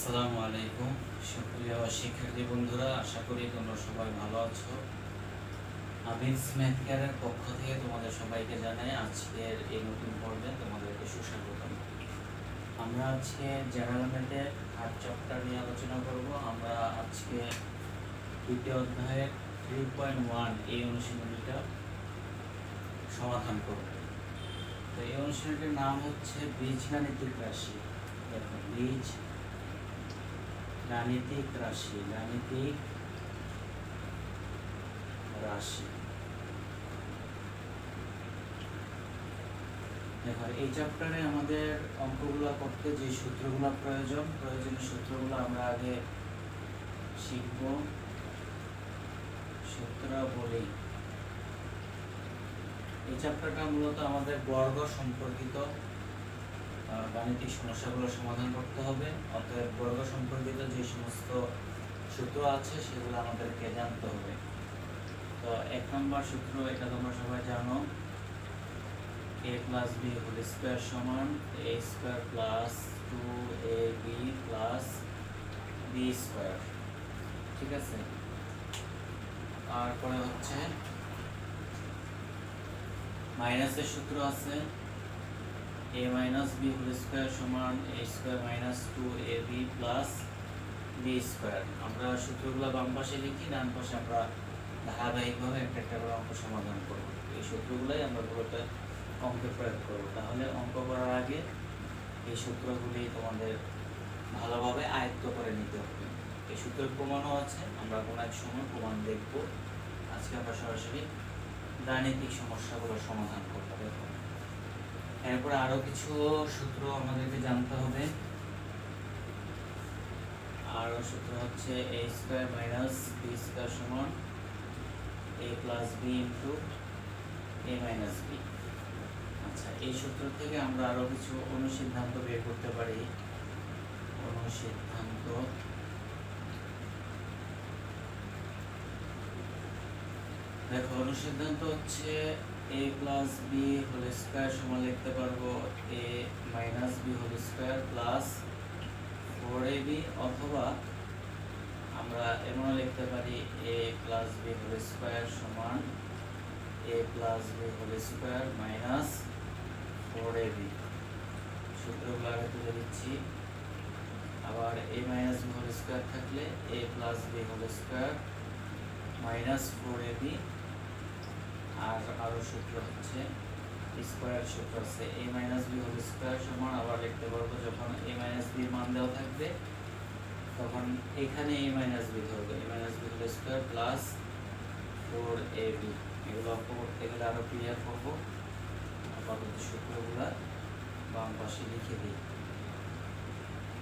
আসসালামু আলাইকুম সুপ্রিয় শিক্ষার্থী বন্ধুরা, আশা করি তোমরা সবাই ভালো আছো। আবিস ম্যাথ কেয়ারের পক্ষ থেকে তোমাদের সবাইকে জানাই আজকের এই নতুন পর্বে তোমাদেরকে সুস্বাগতম। আমরা আজকে জেনারেল ম্যাথের 8 চ্যাপ্টার নিয়ে আলোচনা করব। আমরা আজকে দ্বিতীয় অধ্যায়ের 3.1 এই অনুশীলনীটা সমাধান করব। তো এই অনুশীলনীটির নাম হচ্ছে বীজগাণিতিক রাশি। দেখো, বীজ গাণিতিক রাশি, গাণিতিক রাশি। দেখো, এই চ্যাপ্টারে আমাদের অঙ্কগুলো করতে যে সূত্রগুলো প্রয়োজনীয় সূত্রগুলো আমরা আগে শিখব। সূত্র বলি, এই চ্যাপ্টারটা মূলত আমাদের বর্গ সম্পর্কিত গাণিতিক সমস্যাগুলো সমাধান করতে হবে। অতএব বর্গ সম্পর্কিত যে সমস্ত সূত্র আছে সেগুলো আমাদেরকে জানতে হবে। তো 1 নম্বর সূত্র, এটা তোমরা সবাই জানো, a plus b whole square সমান a square plus 2ab plus b square. ঠিক আছে, তারপরে হচ্ছে মাইনাসের সূত্র আছে a minus b whole square সমান a square minus 2ab plus b square. আমরা সূত্রগুলো বাম পাশে লিখি, ডান পাশে আমরা ধারাবাহিকভাবে একটা একটা করে অঙ্ক সমাধান করব। এই সূত্রগুলোই আমরা পুরোটা অঙ্কে প্রয়োগ করব। তাহলে অঙ্ক করার আগে এই সূত্রগুলি তোমাদের ভালোভাবে আয়ত্ত করে নিতে হবে। এই সূত্রের প্রমাণও আছে, আমরা কোনো এক সময় প্রমাণ দেখব। আজকে আমরা সরাসরি গাণিতিক সমস্যাগুলো সমাধান করব। দেখো, এরপরে আরো কিছু সূত্র আমাদেরকে জানতে হবে। আরো সূত্র হচ্ছে a square minus b square সমান a plus b into a minus b। আচ্ছা, এই সূত্র থেকে আমরা আরো কিছু অনুসিদ্ধান্ত বের করতে পারি। অনুসিদ্ধান্ত, দেখো, অনুসিদ্ধান্ত হচ্ছে a plus b whole square সমান লিখতে পারবো a minus b whole square plus 4ab, অথবা আমরা এমন লিখতে পারি a plus b whole square সমান a plus b whole square minus 4ab। সূত্রগুলো আগে তুলে দিচ্ছি। আবার a minus b whole square থাকলে a plus b whole square minus 4ab। আর আরো সূত্র হচ্ছে স্কয়ার সূত্র আছে a minus b whole square সমান, আবার লিখতে পারবো যখন a মাইনাস b মান দেওয়া থাকবে তখন এখানে a মাইনাস b ধরবো, a minus b whole square plus 4ab। এগুলো অঙ্ক করতে গেলে আরো ক্লিয়ার করবো। আপাতত সূত্রগুলো বাম পাশে লিখে দিই,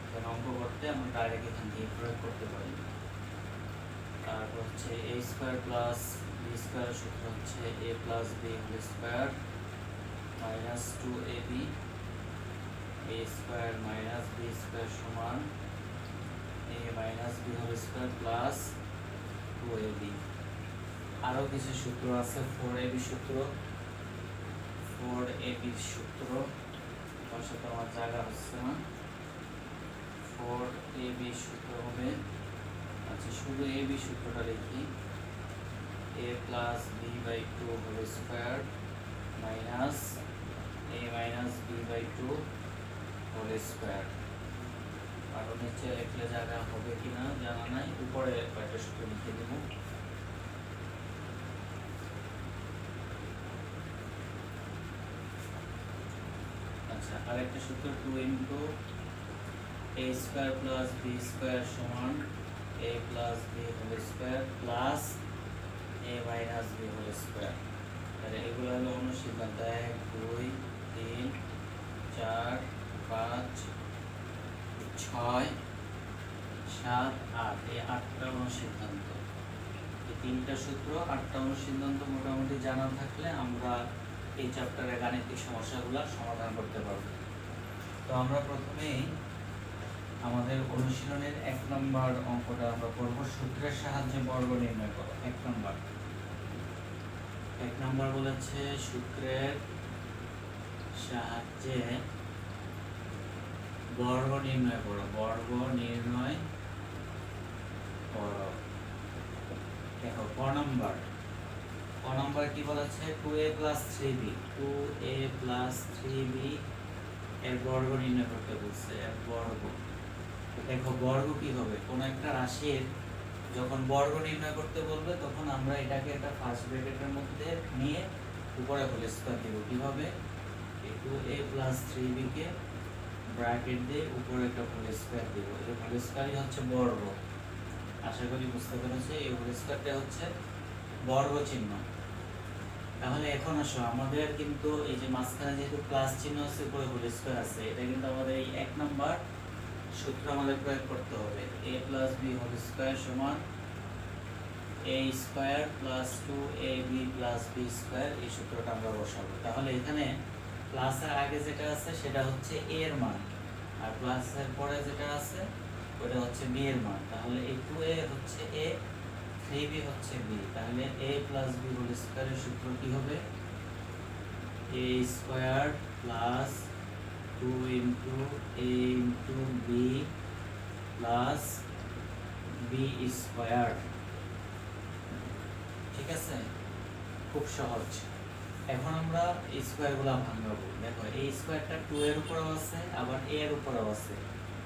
কারণ অঙ্ক করতে আমরা ডাইরেক্ট এখান থেকে প্রয়োগ করতে পারি। তারপর হচ্ছে a square plus b square সূত্র হচ্ছে a plus b whole square minus 2ab, a square minus b square সমান a minus b whole square plus 2ab। আরো কিছু সূত্র আছে, 4ab সূত্র, 4ab সূত্র পাশে তো আমার জায়গা হচ্ছে না। 4ab সূত্র হবে, আচ্ছা শুধু ab সূত্রটা লিখি, a plus b by 2 whole square minus a minus b by 2 whole square. আর নিচে লিখলে জায়গা হবে কিনা জানা নাই, উপরে কয়েকটা সূত্র লিখে দেব। আচ্ছা, আরেকটা সূত্র 2 into a square plus b square সমান a plus b whole square plus a minus b whole square. তাহলে এগুলো হলো অনুসিদ্ধান্ত 1 2 3 4 5 6 7 8, এই 8টা অনুসিদ্ধান্ত। এই 3টা সূত্র 8টা অনুসিদ্ধান্ত মোটামুটি জানা থাকলে আমরা এই চ্যাপ্টারের গাণিতিক সমস্যাগুলো সমাধান করতে পারব। তো আমরা প্রথমেই আমাদের অনুশীলনের 1 নম্বর অঙ্কটা আমরা করব, সূত্রের সাহায্যে বর্গ নির্ণয় করো। 1 নম্বর বলেছে সূত্রের সাহায্যে বর্গ নির্ণয় করো, বর্গ নির্ণয় করো। দেখো ক নাম্বার কি বলেছে, 2a plus 3b, 2a plus 3b এর বর্গ নির্ণয় করতে বলছে, এর বর্গ। দেখো বর্গ কি হবে, কোন একটা রাশির যখন বর্গ নির্ণয় করতে বলবে তখন আমরা এটাকে একটা ফার্স্ট ব্র্যাকেটের মধ্যে নিয়ে উপরে হোল স্কয়ার দেব। কিভাবে, এই 2a প্লাস 3b কে ব্র্যাকেট দিয়ে উপরে একটা হোল স্কয়ার দেব। এই হোল স্কয়ারই হচ্ছে বর্গ। আশা করি বুঝতে পেরেছো, এই হোল স্কয়ারটা হচ্ছে বর্গ চিহ্ন। তাহলে এখন আসো, আমাদের কিন্তু এই যে মাঝখানে যেহেতু প্লাস চিহ্ন আছে, উপরে হোল স্কয়ার আছে, এটা কিন্তু আমাদের এই 1 নাম্বার সূত্র আমাদের প্রয়োগ করতে হবে। a plus b whole square সমান a square plus 2ab plus b square, এই সূত্রটা আমরা বসাবো। তাহলে এখানে প্লাসের আগে যেটা আছে সেটা হচ্ছে a এর মান, আর প্লাসের পরে যেটা আছে ওটা হচ্ছে b এর মান। তাহলে এই 2a হচ্ছে a, 3b হচ্ছে b। তাহলে a প্লাস b হোল স্কয়ারের সূত্র কি হবে, a square plus 2 into a into b plus b square. ঠিক আছে, খুব সহজ। এখন আমরা স্কয়ারগুলো ভাঙাবো। দেখো এই স্কয়ারটা 2 এর উপরেও আছে, আবার a এর উপরেও আছে।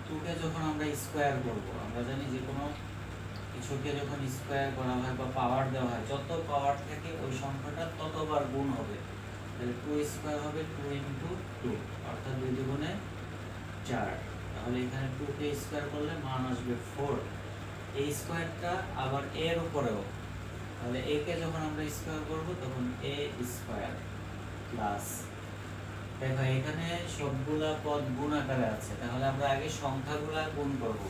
2 কে যখন আমরা স্কয়ার করব, আমরা জানি যে কোনো কিছুকে যখন স্কয়ার করা হয় বা পাওয়ার দেওয়া হয়, যত পাওয়ার থাকে ওই সংখ্যাটা ততবার গুণ হবে। তাহলে 2 স্কয়ার হবে 2 ইনটু 2, অর্থাৎ 2 দুগুণে 4। তাহলে এখানে 2 কে স্কয়ার করলে মান আসবে 4। এই স্কয়ারটা আবার a এর উপরেও, তাহলে a কে যখন আমরা স্কয়ার করব তখন a স্কয়ার প্লাস, দেখো এখানে সবগুলা পদ গুণ আকারে আছে, তাহলে আমরা আগে সংখ্যাগুলা গুণ করব।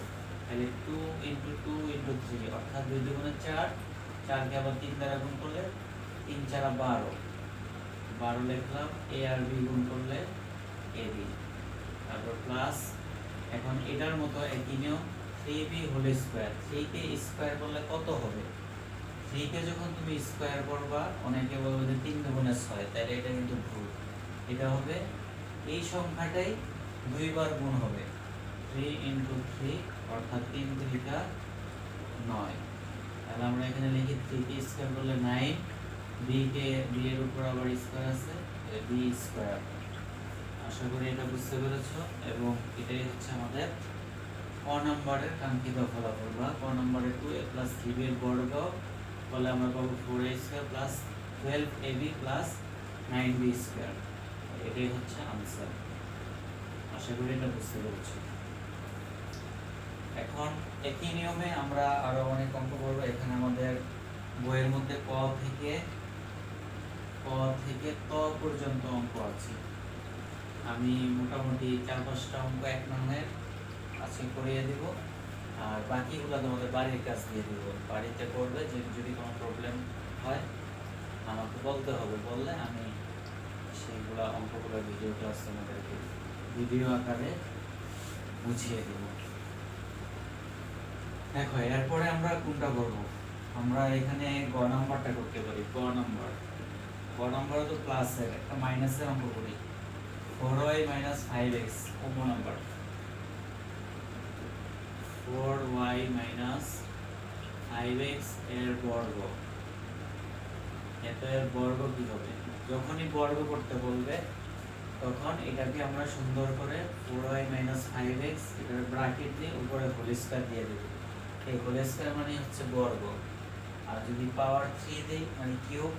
তাহলে 2 ইনটু 2 ইনটু 3, অর্থাৎ 2 দুগুণে 4, 4 কে আবার 3 দ্বারা গুণ করলে 3 4 12, 12 লিখলাম। a আর b গুণ করলে ab, তারপর প্লাস। এখন এটার মতো একই নিয়ম, 3b হোল স্কয়ার, 3 কে স্কয়ার করলে কত হবে, 3 কে যখন তুমি স্কয়ার করবা, অনেকে বলবে যে 3 দুগুণে 6, তাহলে এটা কিন্তু ভুল। এটা হবে এই সংখ্যাটাই দুইবার গুণ হবে, 3 ইনটু 3, অর্থাৎ 3 3টা 9। তাহলে আমরা এখানে লিখি 3 কে স্কয়ার করলে 9, b কে b এর উপর আবার স্কয়ার আছে, b স্কয়ার। আশা করি এটা বুঝতে পেরেছো, এবং এটাই হচ্ছে আমাদের ক নম্বরের কাঙ্ক্ষিত ফলাফল। বা ক নম্বরে 2a প্লাস 3b এর বর্গ ফলে আমরা পাবো 4a square plus 12ab plus 9b square. এটাই হচ্ছে আনসার। আশা করি এটা বুঝতে পেরেছো। এখন একই নিয়মে আমরা আরো অনেক অঙ্ক করব। এখানে আমাদের বইয়ের মধ্যে ক থেকে ত পর্যন্ত অঙ্ক আছে। আমি মোটামুটি 4-5টা অঙ্ক 1 নম্বরের আজকে করিয়ে দিব, আর বাকিগুলো তোমাদের বাড়ির কাজ দিয়ে দিব, বাড়িতে করবে। যদি কোনো প্রবলেম হয় আমাকে বলতে হবে, বললে আমি সেইগুলো অঙ্কগুলো ভিডিও ক্লাস তোমাদেরকে ভিডিও আকারে বুঝিয়ে দেব। দেখো এরপরে আমরা কোনটা করব, আমরা এখানে গ নাম্বারটা করতে পারি। গ নাম্বার তো প্লাসের, একটা মাইনাসের অঙ্ক করি। 4y minus 5x common number, 4y minus 5x এর বর্গ। এর বর্গ কি হবে, যখনই বর্গ করতে বলবে তখন এটাকে আমরা সুন্দর করে 4y মাইনাস 5x এটার ব্র্যাকেট দিয়ে উপরে হোল স্কয়ার দিয়ে দেব। এই হোল স্কয়ার মানে হচ্ছে বর্গ, আর যদি পাওয়ার 3 দেই মানে কিউব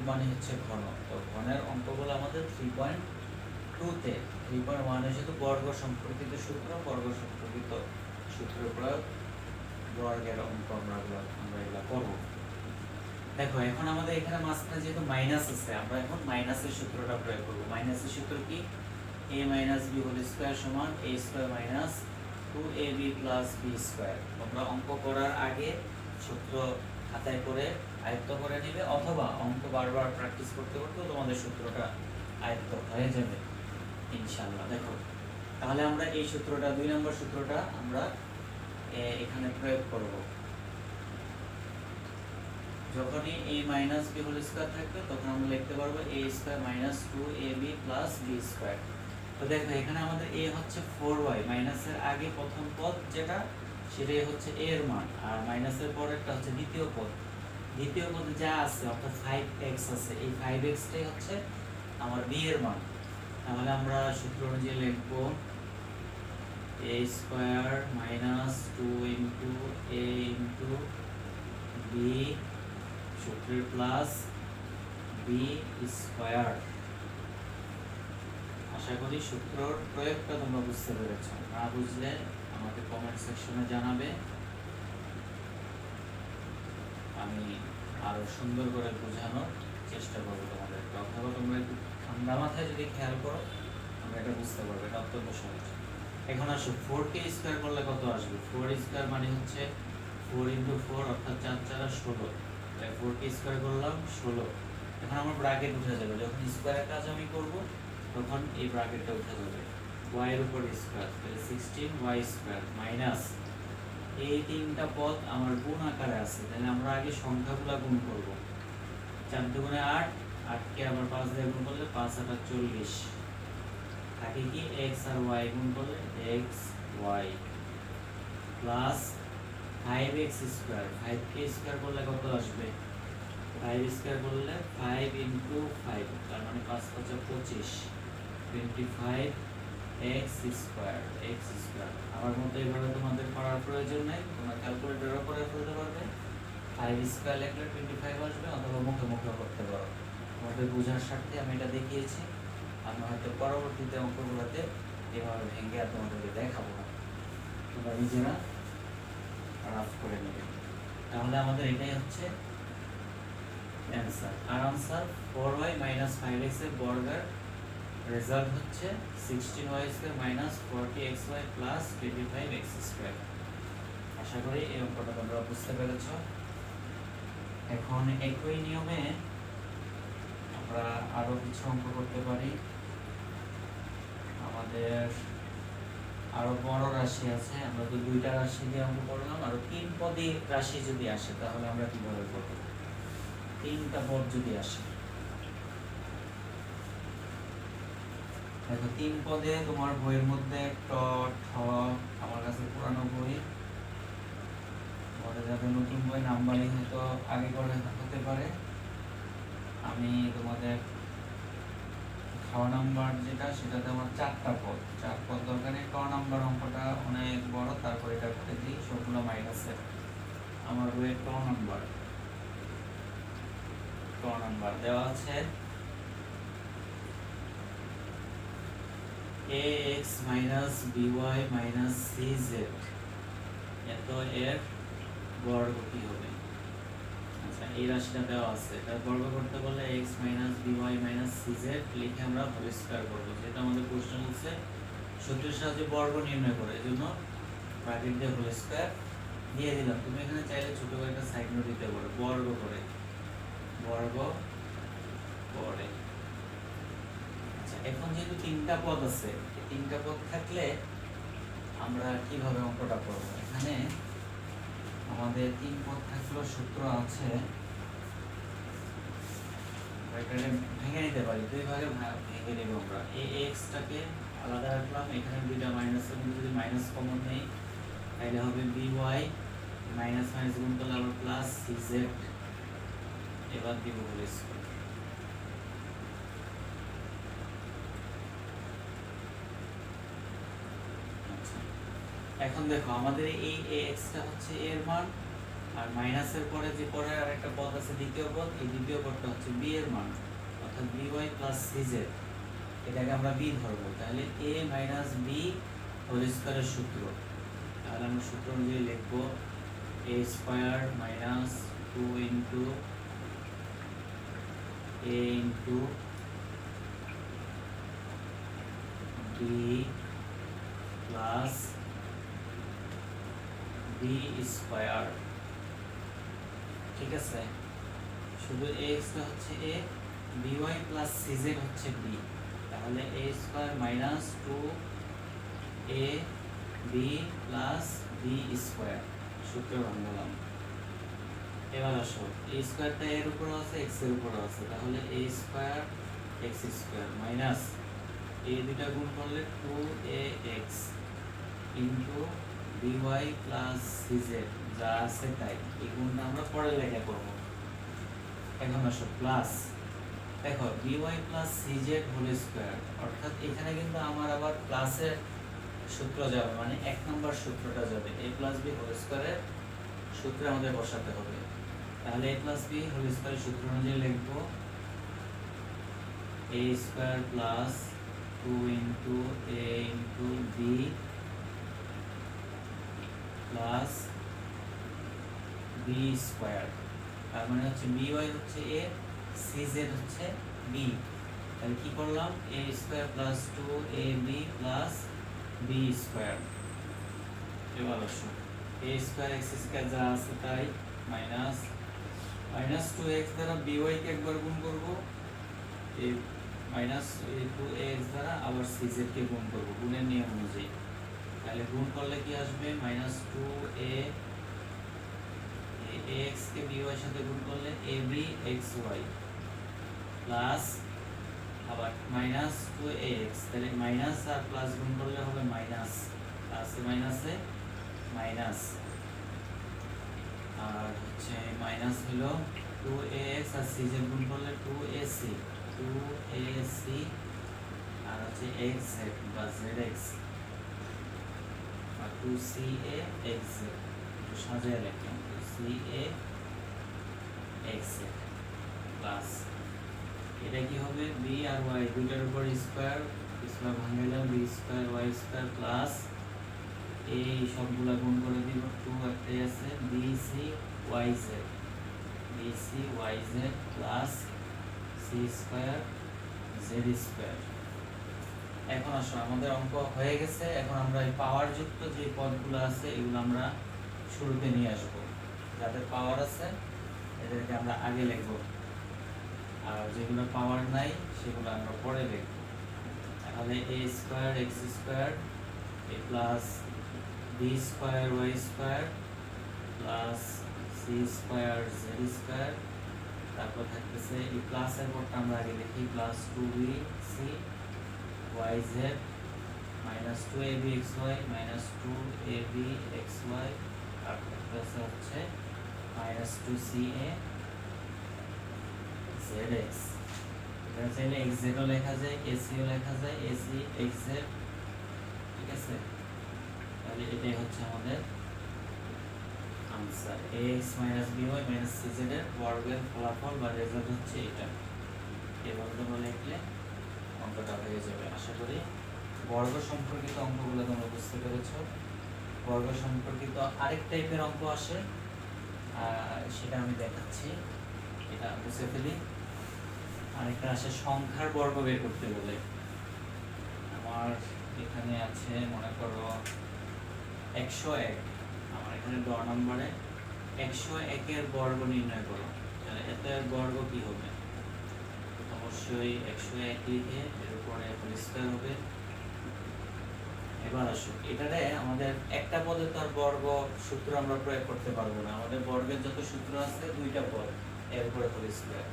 মানে হচ্ছে ঘন। তো ঘনের অঙ্কগুলো আমাদের 3.2 তে, 3.1 এর সাথে বর্গ সম্পর্কিত সূত্র, বর্গ সম্পর্কিত সূত্র প্রয়োগ, বর্গের অঙ্ক আমরা এগুলো করব। দেখো এখন আমাদের এখানে মাঝখানে যেহেতু মাইনাস আছে, আমরা এখন মাইনাসের সূত্রটা প্রয়োগ করব। মাইনাসের সূত্র কি, a minus b whole square সমান a square minus 2ab plus b square. তোমরা অঙ্ক করার আগে সূত্র খাতায় করে আয়ত্ত করে নেবে, অথবা অঙ্ক বারবার প্র্যাকটিস করতে করতে তোমাদের সূত্রটা আয়ত্ত হয়ে যাবে ইনশাআল্লাহ। দেখো তাহলে আমরা এই সূত্রটা, 2 নম্বর সূত্রটা আমরা এখানে প্রয়োগ করব। যখনই a minus b whole square থাকবে তখন আমরা লিখতে পারবো a square minus 2ab plus b square. তো দেখো এখানে আমাদের a হচ্ছে 4y, মাইনাসের আগে প্রথম পদ যেটা সেটাই হচ্ছে a এর মান, আর মাইনাসের পরেরটা হচ্ছে দ্বিতীয় পদ। দ্বিতীয় পদে যা আছে অর্থাৎ 5x আছে, এই 5x টাই হচ্ছে আমার b এর মান। তাহলে আমরা সূত্র অনুযায়ী লিখব a square minus 2 into a into b সূত্রের প্লাস b স্কয়ার। আশা করি সূত্রর প্রয়োগটা তোমরা বুঝতে পেরেছো। না বুঝলে আমাকে কমেন্ট সেকশনে জানাবে, আমি আরো সুন্দর করে বোঝানোর চেষ্টা করবো তোমাদের। অথবা তোমরা একটু ঠান্ডা মাথায় যদি খেয়াল করো আমরা এটা বুঝতে পারবো, এটা অত্যন্ত সহজ। এখন আসো 4কে স্কয়ার করলে কত আসবে? 4 স্কয়ার মানে হচ্ছে 4 ইনটু 4 অর্থাৎ 4 4 16। তাই 4কে স্কয়ার করলাম 16। এখন আমার ব্র্যাকেট উঠে যাবে, যখন স্কয়ারের কাজ আমি করব তখন এই ব্র্যাকেটটা উঠে যাবে। y এর উপর স্কয়ার, তাহলে 16y স্কয়ার মাইনাস এই তিনটা পদ আমার গুণ আকারে আছে, তাহলে আমরা আগে সংখ্যাগুলো গুণ করব। 4 দুগুণে 8, 8কে আবার 5 দিয়ে গুণ করলে 5 8 40, থাকে কি x আর y গুণ করলে x y plus 5x square. 5কে স্কয়ার করলে কত আসবে? 5 স্কয়ার করলে 5 ইনটু 5, তার মানে 5 5 25, 25 x স্কয়ার। আমার মতো এইভাবে তোমাদের করার প্রয়োজন নাই, তোমরা ক্যালকুলেটরও করে ফেলতে পারবে। 5 স্কয়ার লিখলে 25 আসবে, অথবা মুখে মুখে করতে পারো। তোমাদের বোঝার স্বার্থে আমি এটা দেখিয়েছি। আমি হয়তো পরবর্তীতে অঙ্কগুলোতে এভাবে ভেঙে আর তোমাদেরকে দেখাবো না, তোমরা নিজেরা রাফ করে নেবে। তাহলে আমাদের এটাই হচ্ছে অ্যান্সার। আর আনসার 4y মাইনাস 5x এর বর্গের রেজাল্ট হচ্ছে 16y square minus 40xy plus 25x square. আশা করি এই অঙ্কটা তোমরা বুঝতে পেরেছো। এখন একই নিয়মে আমরা আরো কিছু অঙ্ক করতে পারি। আমাদের আরো বড় রাশি আছে, আমরা তো দুইটা রাশি দিয়ে অঙ্ক করলাম, আরো 3 পদী রাশি যদি আসে তাহলে আমরা কিভাবে করব? 3টা পদ যদি আসে, দেখো 3 পদে তোমার বইয়ের মধ্যে ট ঠ, আমার কাছে পুরানো বই, তোমাদের যাদের নতুন বই নাম্বারিং হয়তো আগে করে হতে পারে। আমি তোমাদের খ নাম্বার যেটা সেটাতে আমার 4টা পদ, 4 পদ দরকারে। ক নাম্বার অঙ্কটা অনেক বড়, তারপর এটা করে দিই সবগুলো মাইনাসে। আমার বইয়ের ক নাম্বার দেওয়া আছে ax minus by minus cz, এত এর বর্গ কি হবে? আচ্ছা, এই রাশিটা দেওয়া আছে, এটা বর্গ করতে বললে x minus by minus cz লিখে আমরা হোল স্কয়ার করব। যেটা আমাদের প্রশ্ন বলছে সূত্রের সাহায্যে বর্গ নির্ণয় করে, এজন্য ব্র্যাকেট দিয়ে হোল স্কয়ার দিয়ে দিলাম। তুমি এখানে চাইলে ছোট করে একটা সাইড নোট দিতে পারো, বর্গ করে। আচ্ছা, এখন যেহেতু 3টা পদ আছে, এই 3টা পদ থাকলে আমরা কিভাবে অঙ্কটা করব? এখানে আমাদের 3 পদ থাকলেও সূত্র আছে, এখানে ভেঙে নিতে পারি, দুই ভাগে ভেঙে নেব আমরা। ax টাকে আলাদা রাখলাম, এখানে দুইটা মাইনাসের মধ্যে যদি মাইনাস কমন নেই তাহলে হবে by মাইনাস মাইনাস গুণ করলে আবার প্লাস cz, এবার দিব হোল স্কয়ার। এখন দেখো আমাদের এই ax টা হচ্ছে a এর মান, আর মাইনাসের পরে যে পরে আরেকটা পদ আছে দ্বিতীয় পদ, এই দ্বিতীয় পদটা হচ্ছে b এর মান, অর্থাৎ by প্লাস cz, এটাকে আমরা b ধরব। তাহলে a মাইনাস b হোল স্কয়ারের সূত্র, তাহলে আমরা সূত্র অনুযায়ী লিখব a square minus 2 into a into b plus b square. ঠিক আছে, শুধু ax টা হচ্ছে a, by প্লাস cz হচ্ছে b, তাহলে a square minus 2 a b plus b square সূত্র বানালাম। এবার আসো, a স্কয়ারটা এর উপরে আছে, x এর উপরে আছে, তাহলে a square x square minus এই দুটা গুণ করলে 2ax into by plus cz যা আছে তাই, এই গুণটা আমরা পরে লেখা করব। এখন আসো প্লাস, দেখো by plus cz whole square, অর্থাৎ এখানে কিন্তু আমার আবার প্লাসের সূত্র যাবে, মানে এক নম্বর সূত্রটা যাবে a প্লাস b হোল স্কয়ারের সূত্রে আমাদের বসাতে হবে। তাহলে a প্লাস b হোল স্কয়ারের সূত্র অনুযায়ী লিখব a square plus 2 into a into b plus b square, তার মানে হচ্ছে by হচ্ছে a, cz হচ্ছে b। তাহলে কি করলাম, a square plus 2ab plus b square. এবার আসো a স্কয়ার x স্কয়ার যা আছে তাই মাইনাস 2x দ্বারা by কে একবার গুণ করব, এই মাইনাস 2x দ্বারা আবার cz কে গুণ করব গুণের নিয়ম অনুযায়ী। তাহলে গুণ করলে কি আসবে, minus 2a ax K by এর সাথে গুণ করলে ab xy প্লাস আবার মাইনাস 2ax, তাহলে মাইনাস আর প্লাস গুণ করলে হবে মাইনাস, প্লাসে মাইনাসে মাইনাস, আর হচ্ছে মাইনাস হলো 2ax আর cz গুণ করলে 2ac আর হচ্ছে xz বা zx আর 2ca xz সাজিয়ে লিখলাম 2ca xz প্লাস এটা কি হবে b আর y দুটার উপর স্কয়ার স্কয়ার ভাঙাইলাম b square y square plus এই সবগুলা গুণ করে দিব 2 একটাই আছে bc yz plus c square z square. এখন আসো আমাদের অঙ্ক হয়ে গেছে, এখন আমরা এই পাওয়ার যুক্ত যে পদগুলো আছে এগুলো আমরা শুরুতে নিয়ে আসব, যাদের পাওয়ার আছে এদেরকে আমরা আগে লিখব, আর যেগুলো পাওয়ার নাই সেগুলো আমরা পরে লিখব। তাহলে a square x square a plus b square y square plus c square z square, তারপর থাকতেছে এই প্লাসের পরটা আমরা আগে লিখি plus 2bc yz minus 2abxy minus 2abxy, তারপর হচ্ছে মাইনাস 2ca zx। এখানে চাইলে xz ও লেখা যায়, ac ও লেখা যায়, ac xz, ঠিক আছে। তাহলে এটাই হচ্ছে আমাদের answer, ax minus by minus cz এর বর্গের ফলাফল বা রেজাল্ট হচ্ছে এটা। এভাবে তোমরা লিখলে অঙ্কটা হয়ে যাবে। আশা করি বর্গ সম্পর্কিত অঙ্কগুলো তোমরা বুঝতে পেরেছো। বর্গ সম্পর্কিত আরেক টাইপের অঙ্ক আসে, সেটা আমি দেখাচ্ছি, এটা বুঝে ফেলি। আরেকটা আসে সংখ্যার বর্গ বের করতে বলে। আমার এখানে আছে মনে করো 101, আমার এখানে ড নম্বরে 101 এর বর্গ নির্ণয় করো, তাহলে এত এর বর্গ কি হবে, অবশ্যই 101 লিখে এর উপরে হোল স্কয়ার হবে। এবার আসো এটারে আমাদের একটা পদে তো আর বর্গ সূত্র আমরা প্রয়োগ করতে পারবো না, আমাদের বর্গের যত সূত্র আছে দুইটা পদ, এর উপরে হোল স্কয়ার,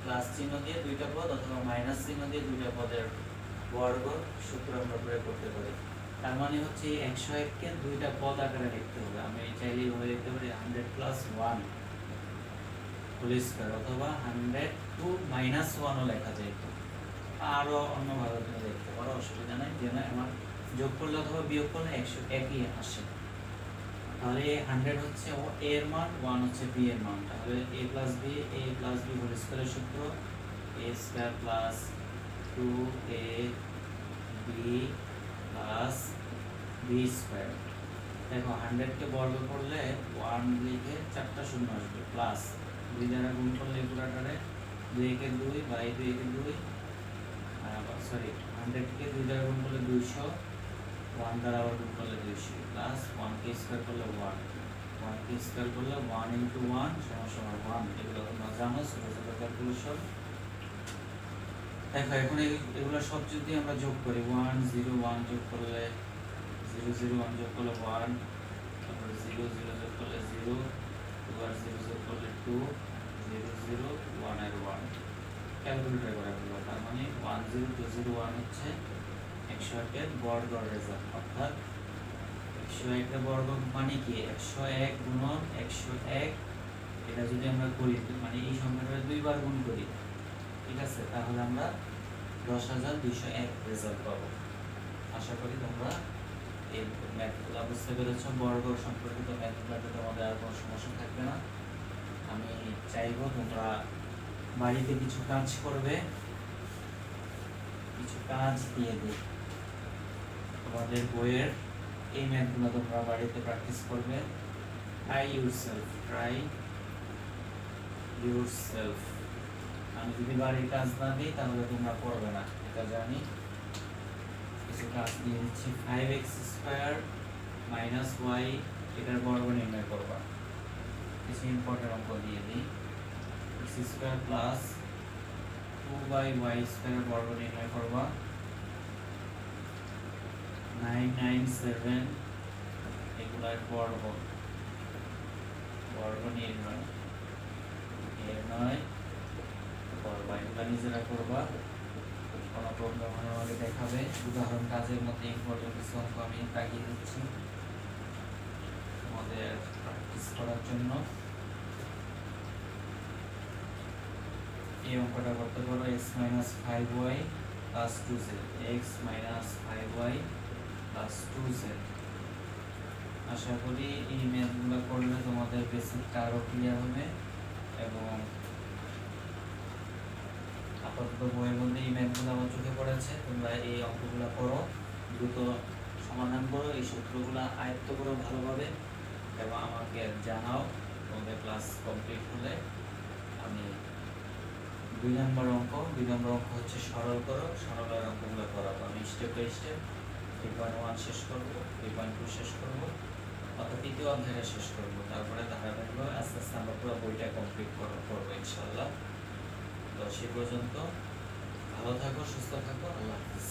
প্লাস চিহ্ন দিয়ে দুইটা পদ অথবা মাইনাস চিহ্ন দিয়ে দুইটা পদের বর্গ সূত্র আমরা প্রয়োগ করতে পারি। তার মানে হচ্ছে 101 কে দুইটা পদ আকারে লিখতে হবে। আমি চাইলে এইভাবে লিখতে পারি 100 প্লাস 1 হোল স্কয়ার, অথবা 100 টু মাইনাস 1 ও লেখা যায়, আরো অন্যভাবে তুমি লিখতে পারো, অসুবিধা নাই। যেন আমার যোগ করলে অথবা বিয়োগ করলে 101ই আসে। তাহলে 100 হচ্ছে a এর মান, 1 হচ্ছে b এর মান। তাহলে a প্লাস b হোল স্কয়ারের সূত্র a square plus 2ab plus b square. দেখো 100 কে বর্গ করলে 1 লিখে 4টা শূন্য আসবে, প্লাস 2 দ্বারা গুণ করলে পুরাটারে 2 কে 2 বাই 2 কে 2, সরি 100 কে 2 দ্বারা গুণ করলে 200, 1 দ্বারা আবার গুণ করলে 200, প্লাস 1 কে স্কয়ার করলে 1 কে স্কয়ার করলে 1 ইনটু 1 সমান 1। এগুলো তোমরা জানো, ছোট ছোট ক্যালকুলেশন। দেখো এখন এগুলো সব যদি আমরা যোগ করি, 1 0 1 যোগ করলে 0 0 1 যোগ করলে 1, তারপরে 0 0 যোগ করলে 0, 2 আর 0 যোগ করলে 2, 0 0 1 আর 1 ক্যালকুলেটর করে ফেলবো। তার মানে 1 0 2 0 1 হচ্ছে 101 বর্গের রেজাল্ট, অর্থাৎ 101 বর্গ মানে কি 101 গুণন 101, এটা যদি আমরা করি মানে এই সংখ্যাটা দুইবার গুণ করি, ঠিক আছে, তাহলে আমরা 10,201 রেজাল্ট পাবো। আশা করি তোমরা এই ম্যাথগুলো বুঝতে পেরেছ। বর্গ সম্পর্কিত ম্যাথগুলোতে তোমাদের আর কোনো সমস্যা থাকবে না। আমি চাইবো তোমরা বাড়িতে কিছু কাজ করবে, কিছু কাজ দিয়ে দিই তোমাদের বইয়ের। এই ম্যাথগুলো তোমরা বাড়িতে প্র্যাকটিস করবে। Try yourself. আমি যদি বাড়ির কাজ না দিই তাহলে তোমরা করবে না, এটা জানি। কিছু কাজ দিয়ে দিচ্ছি। 5x² - y এটার বর্গ নির্ণয় করবা। কিছু ইম্পর্টেন্ট অঙ্ক দিয়ে দিই। x² + 2y² বর্গ নির্ণয় করবা। 997 এগুলার বর্গ নির্ণয় করবা। এগুলা নিজেরা করবা, কোনো প্রবলেম হলে আমাকে দেখাবে। উদাহরণ কাজের মধ্যে ইম্পর্টেন্ট কিছু অঙ্ক আমি দাগিয়ে দিচ্ছি আমাদের প্র্যাকটিস করার জন্য। এই অঙ্কটা করতে পারো x - 5y + 2z, x - 5y + 2z। আশা করি এই ম্যাথগুলো করলে তোমাদের বেসিকটা আরো ক্লিয়ার হবে এবং আপাতত বইয়ের মধ্যে এই ম্যাথগুলো আমার চোখে পড়েছে। তোমরা এই অঙ্কগুলো করো, দ্রুত সমাধান করো, এই সূত্রগুলো আয়ত্ত করো ভালোভাবে এবং আমাকে জানাও। তোমাদের ক্লাস কমপ্লিট হলে আমি 2 নম্বর অঙ্ক হচ্ছে সরল করো, সরলের অঙ্কগুলো করাবো। আমি স্টেপ বাই স্টেপ 3.1 শেষ করবো, 3.2 শেষ করবো, অর্থাৎ তৃতীয় অধ্যায়টা শেষ করবো। তারপরে ধারাবাহিকভাবে আস্তে আস্তে আমরা পুরো বইটা কমপ্লিট করবো ইনশাল্লাহ। তো সে পর্যন্ত ভালো থাকো, সুস্থ থাকো, আল্লাহ হাফিজ।